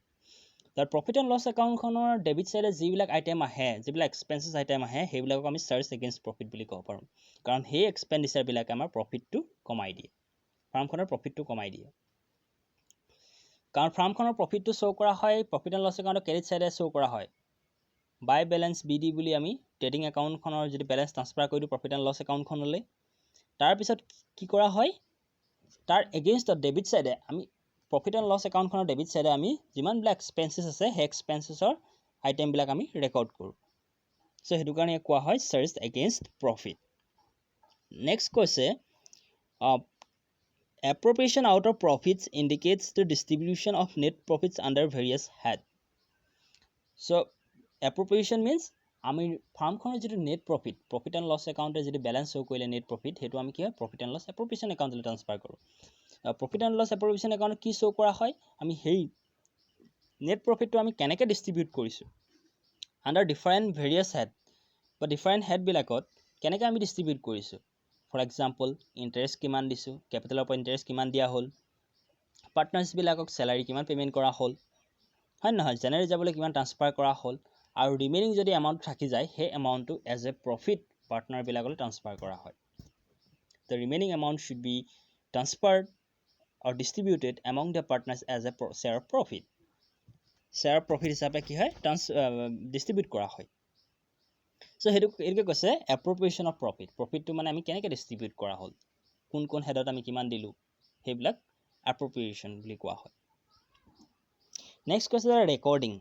তাৰ প্ৰফিট এণ্ড লছ একাউণ্টখনৰ ডেবিট চাইডে যিবিলাক আইটেম আহে, যিবিলাক এক্সপেঞ্চেছ আইটেম আহে, সেইবিলাকক আমি চাৰ্জ এগেইনষ্ট প্ৰফিট বুলি ক'ব পাৰোঁ। কাৰণ সেই এক্সপেণ্ডিচাৰবিলাকে আমাৰ প্ৰফিটটো কমাই দিয়ে, ফাৰ্মখনৰ প্ৰফিটটো কমাই দিয়ে। কাৰণ ফাৰ্মখনৰ প্ৰফিটটো শ্ব' কৰা হয় প্ৰফিট এণ্ড লছ একাউণ্টৰ ক্ৰেডিট চাইডে শ্ব' কৰা হয় বাই বেলেঞ্চ BD বুলি আমি ট্ৰেডিং একাউণ্টখনৰ যদি বেলেঞ্চ ট্ৰান্সফাৰ কৰি দিওঁ প্ৰফিট এণ্ড লছ একাউণ্টখনলৈ, তাৰপিছত কি কৰা হয়, তাৰ এগেইনষ্টত ডেবিট চাইডে আমি প্ৰফিট এণ্ড লছ একাউণ্টখনৰ ডেবিট চাইডে আমি যিমানবিলাক এক্সপেঞ্চেছ আছে সেই এক্সপেঞ্চেছৰ আইটেমবিলাক আমি ৰেকৰ্ড কৰোঁ। চ' সেইটো কাৰণে কোৱা হয় চাৰ্জ এগেইনষ্ট প্ৰফিট। নেক্সট কৈছে appropriation out of profits indicates the distribution of net profits under various head. So appropriation means আমি ফাৰ্মখনৰ যিটো net profit, profit and loss একাউণ্টে যিটো বেলেঞ্চ শ্ব' কৰিলে নেট প্ৰফিট, সেইটো আমি কি হয় প্ৰফিট এণ্ড লছ এপ্ৰপ্ৰিয়েশ্যন একাউণ্টলৈ ট্ৰান্সফাৰ কৰোঁ। প্ৰফিট এণ্ড লছ এপ্ৰপ্ৰিয়েশ্যন একাউণ্টত কি শ্ব' কৰা হয়, আমি সেই নেট প্ৰফিটটো আমি কেনেকৈ ডিষ্ট্ৰিবিউট কৰিছোঁ আণ্ডাৰ ডিফাৰেণ্ট ভেৰিয়াছ হেড বা ডিফাৰেণ্ট হেডবিলাকত কেনেকৈ আমি ডিষ্ট্ৰিবিউট কৰিছোঁ। ফৰ এক্সাম্পল ইণ্টাৰেষ্ট কিমান দিছোঁ, কেপিটেলৰ পৰা ইণ্টাৰেষ্ট কিমান দিয়া হ'ল, পাৰ্টনাৰ্ছবিলাকক চেলাৰী কিমান পে'মেণ্ট কৰা হ'ল, হয় নহয়, জেনেৰেলি যাবলৈ কিমান ট্ৰান্সফাৰ কৰা হ'ল, আৰু ৰিমেইনিং যদি এমাউণ্ট থাকি যায় সেই এমাউণ্টটো এজ এ প্ৰফিট পাৰ্টনাৰবিলাকলৈ ট্ৰান্সফাৰ কৰা হয়। The remaining amount should be transferred or distributed among the partners as a share of profit. Share of profit হিচাপে কি হয় ডিষ্ট্ৰিবিউট কৰা হয়। চ' এইটোকে কৈছে এপ্ৰপ্ৰিয়েশ্যন অফ প্ৰফিট। প্ৰফিটটো মানে আমি কেনেকৈ ডিষ্ট্ৰিবিউট কৰা হ'ল, কোন কোন হেডত আমি কিমান দিলোঁ, সেইবিলাক এপ্ৰপ্ৰিয়েশ্যন বুলি কোৱা হয়। নেক্সট কৈছে recording.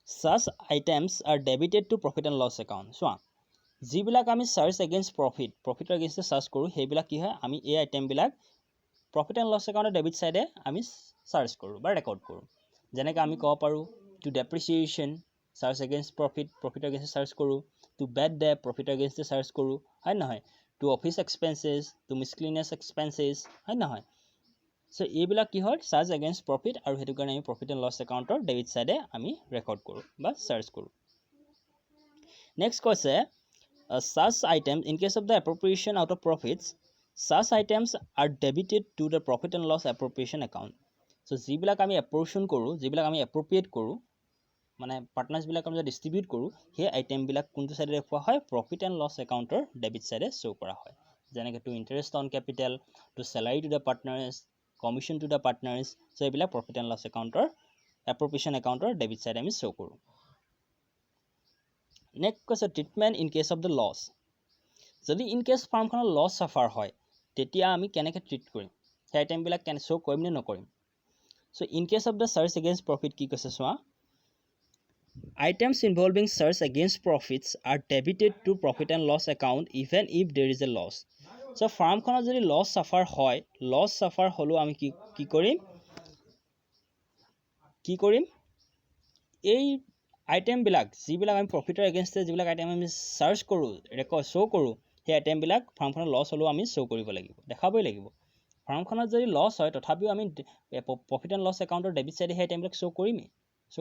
such items are debited to profit and loss account. চোৱা, যিবিলাক আমি চাৰ্জ এগেইনষ্ট প্ৰফিটৰ এগেইনষ্টে চাৰ্জ কৰোঁ, সেইবিলাক কি হয়, আমি এই আইটেমবিলাক প্ৰফিট এণ্ড লছ একাউণ্টৰ ডেবিট চাইডে আমি চাৰ্জ কৰোঁ বা ৰেকৰ্ড কৰোঁ। যেনেকৈ আমি ক'ব পাৰোঁ টু ডেপ্ৰিচিয়েশ্যন চাৰ্জ এগেইনষ্ট প্ৰফিটৰ এগেইনষ্টে চাৰ্জ কৰোঁ, টু বেড ডেট প্ৰফিটৰ এগেইনষ্টে চাৰ্জ কৰোঁ, হয় নহয়, to office expenses, to miscellaneous expenses, হয় নহয়। চ' এইবিলাক কি হয় চাৰ্জ এগেইনষ্ট প্ৰফিট, আৰু সেইটো কাৰণে আমি প্ৰফিট এণ্ড লছ একাউণ্টৰ ডেবিট চাইডে আমি ৰেকৰ্ড কৰোঁ বা চাৰ্জ কৰোঁ। নেক্সট কৈছে such items in case of the appropriation out of profits, such items are debited to the profit and loss appropriation account. So যিবিলাক আমি এপ্ৰপ্ৰিয়েশ্যন কৰোঁ, যিবিলাক আমি এপ্ৰপ্ৰিয়েট কৰোঁ, মানে পাৰ্টনাৰ্ছবিলাক আমি ডিষ্ট্ৰিবিউট কৰোঁ, সেই আইটেমবিলাক কোনটো চাইডে দেখুওৱা হয়, প্ৰফিট এণ্ড লছ একাউণ্টৰ ডেবিট চাইডে শ্ব' কৰা হয়। যেনেকৈ to interest on capital, to salary to the partners, commission to the partners. So' এইবিলাক প্ৰফিট এণ্ড লছ একাউণ্টৰ এপ্ৰপ্ৰিয়েশ্যন একাউণ্টৰ ডেবিট চাইডে আমি শ্ব' কৰোঁ। নেক্সট কৈছে treatment in case of the loss. যদি ইন কেছ ফাৰ্মখনৰ লছ চাফাৰ হয়, তেতিয়া আমি কেনেকৈ ট্ৰিট কৰিম, সেই আইটেমবিলাক শ্ব' কৰিম নে নকৰিম। So' in case of the charge against profit কি কৈছে চোৱা, items involving charge against profits are debited to profit and loss account even if there is a loss. So' ফাৰ্মখনত যদি লছ চাফাৰ হয়, লছ চাফাৰ হ'লেও আমি কি কৰিম, এই আইটেমবিলাক যিবিলাক আমি প্ৰফিটৰ এগেইনষ্টে যিবিলাক আইটেম আমি চাৰ্জ কৰোঁ, শ্ব' কৰোঁ, সেই আইটেমবিলাক ফাৰ্মখনত লছ হ'লেও আমি শ্ব' কৰিব লাগিব, দেখাবই লাগিব। ফাৰ্মখনত যদি লছ হয় তথাপিও আমি প্ৰফিট এণ্ড লছ একাউণ্টৰ ডেবিট চাইডে সেই আইটেমবিলাক শ্ব'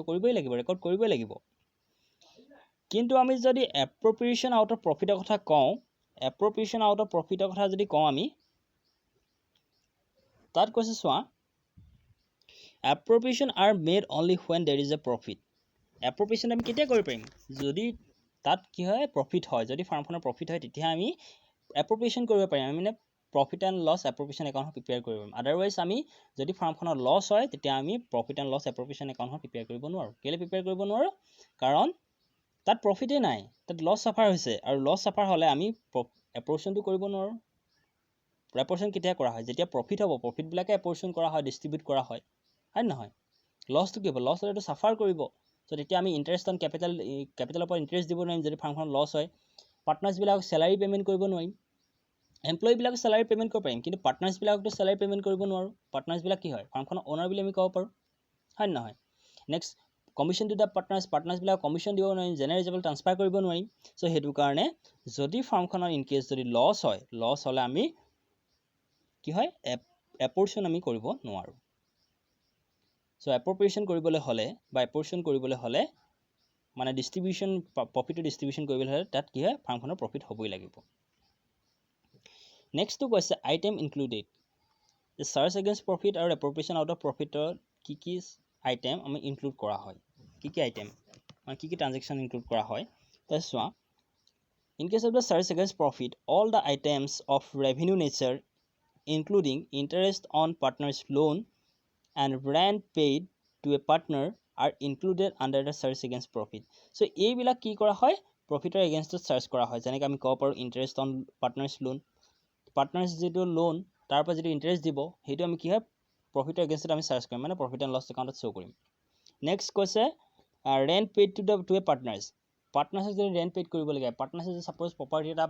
কৰিবই লাগিব, ৰেকৰ্ড কৰিবই লাগিব। কিন্তু আমি যদি এপ্ৰপ্ৰিয়েশ্যন আউট অফ প্ৰফিটৰ কথা কওঁ, আমি তাত কৈছে চোৱা, appropriation are made only when there is a profit. Appropriation আমি কেতিয়া কৰিব পাৰিম, যদি তাত কি হয় প্ৰফিট হয়, যদি ফাৰ্মখনৰ প্ৰফিট হয় তেতিয়া আমি এপ্ৰপ্ৰিয়েশ্যন কৰিব পাৰিম, আমি মানে প্ৰফিট এণ্ড লছ এপ্ৰপ্ৰিয়েশ্যন একাউণ্টখন প্ৰিপেয়াৰ কৰিব পাৰিম। আদাৰৱাইজ আমি যদি ফাৰ্মখনৰ লছ হয় তেতিয়া আমি প্ৰফিট এণ্ড লছ এপ্ৰপ্ৰিয়েশ্যন একাউণ্টখন প্ৰিপেয়াৰ কৰিব নোৱাৰোঁ। কেলৈ প্ৰিপেয়াৰ কৰিব নোৱাৰোঁ, কাৰণ তাত প্ৰফিটেই নাই, তাত লছ চাফাৰ হৈছে, আৰু লছ চাফাৰ হ'লে আমি এপ্ৰপ্ৰিয়েশ্যনটো কৰিব নোৱাৰোঁ। এপৰশ্যন কেতিয়া কৰা হয় যেতিয়া প্ৰফিট হ'ব প্ৰফিটবিলাকে এপৰশ্যন কৰা হয় ডিষ্ট্ৰিবিউট কৰা হয় হয় নহয় লছটো কি হ'ব লছ হ'লেতো চাফাৰ কৰিব চ' তেতিয়া আমি ইণ্টাৰেষ্ট অন কেপিটেলৰ পৰা ইণ্টাৰেষ্ট দিব নোৱাৰিম যদি ফাৰ্মখন লছ হয় পাৰ্টনাৰ্ছবিলাকক চেলাৰী পে'মেণ্ট কৰিব নোৱাৰিম এমপ্লয়ীবিলাকক চেলাৰী পে'মেণ্ট কৰিব পাৰিম কিন্তু পাৰ্টনাৰ্ছবিলাকতো চেলাৰী পে'মেণ্ট কৰিব নোৱাৰোঁ পাৰ্টনাৰ্ছবিলাক কি হয় ফাৰ্মখনৰ অ'নাৰ বুলি আমি ক'ব পাৰোঁ হয় নহয় নেক্সট কমিশ্যন টু দ্য পাৰ্টনাৰ্ছবিলাক কমিশ্যন দিব নোৱাৰিম জেনেৰেল ট্ৰান্সফাৰ কৰিব নোৱাৰিম চ' সেইটো কাৰণে যদি ফাৰ্মখনৰ ইনকেছ যদি লছ হয় লছ হ'লে আমি কি হয় এপৰশ্যন আমি কৰিব নোৱাৰোঁ চ' এপ্ৰপ্ৰিয়েশ্যন কৰিবলৈ হ'লে বা এপৰশ্যন কৰিবলৈ হ'লে মানে ডিষ্ট্ৰিবিউশ্যন প্ৰফিটটো ডিষ্ট্ৰিবিউশ্যন কৰিবলৈ হ'লে তাত কি হয় ফাৰ্মখনৰ প্ৰফিট হ'বই লাগিব নেক্সটটো কৈছে item included charge against profit আৰু এপ্ৰপ্ৰিয়েশ্যন আউট অফ প্ৰফিটৰ কি আইটেম আমি ইনক্লুড কৰা হয় কি আইটেম মানে কি ট্ৰানজেকশ্যন ইনক্লুড কৰা হয় তাৰ চোৱা in case of the charge against profit all the items of revenue nature including interest on partners loan and rent paid to a partner are included under the charge against profit চ' এইবিলাক কি কৰা হয় প্ৰফিটৰ এগেইনষ্টত charge কৰা হয় যেনেকৈ আমি ক'ব পাৰোঁ interest on partners loan partners যিটো লোন তাৰ পৰা যিটো ইণ্টাৰেষ্ট দিব সেইটো আমি কি হয় প্ৰফিটৰ এগেইনষ্টত আমি চাৰ্জ কৰিম মানে প্ৰফিট এণ্ড লছ একাউণ্টত শ্ব' কৰিম নেক্সট কৈছে ৰেণ্ট পেইড টু এ পাৰ্টনাৰ্ছক যদি ৰেণ্ট পেইড কৰিব লাগে পাৰ্টনাৰ্ছে যদি ছাপ'জ প্ৰপাৰ্টি এটা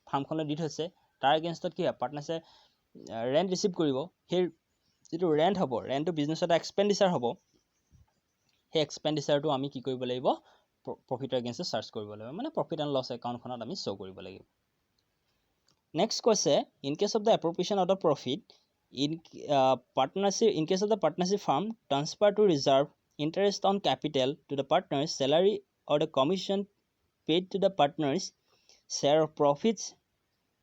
ফাৰ্মখনত দি থৈছে তাৰ এগেইনষ্টত কি হয় পাৰ্টনাৰ্ছে ৰেণ্ট ৰিচিভ কৰিব সেই যিটো ৰেণ্ট হ'ব ৰেণ্টটো বিজনেছৰ এটা এক্সপেণ্ডিচাৰ হ'ব সেই এক্সপেণ্ডিচাৰটো আমি কি কৰিব লাগিব প্ৰফিটৰ এগেইনষ্টত চাৰ্জ কৰিব লাগিব মানে প্ৰফিট এণ্ড লছ একাউণ্টখনত আমি শ্ব' কৰিব লাগিব Next question, in case of the appropriation out of profit, in case of the partnership firm, transfer to reserve interest on capital to the partners, salary or the commission paid to the partners, share of profits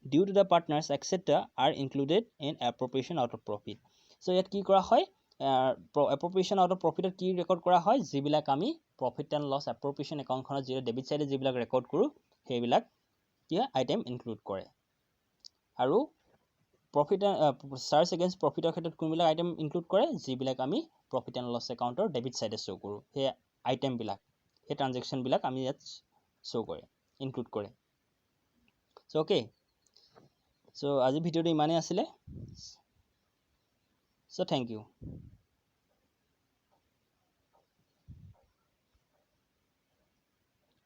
due to the partners, etc. are included in appropriation out of profit. So, yet ki kora hoy appropriation out of profit ki record kora hoy jibilak ami profit and loss appropriation account khonot jira debit side jibilak record kuru hebilak ki item include kore আৰু profit charge against প্ৰফিটৰ ক্ষেত্ৰত কোনবিলাক item include কৰে যিবিলাক আমি profit and loss একাউণ্টৰ debit চাইডে show' কৰোঁ সেই আইটেমবিলাক সেই ট্ৰানজেকশ্যনবিলাক আমি ইয়াত শ্ব' কৰে ইনক্লুড কৰে চ' অ'কে চ' আজি ভিডিঅ'টো ইমানেই আছিলে চ' থেংক ইউ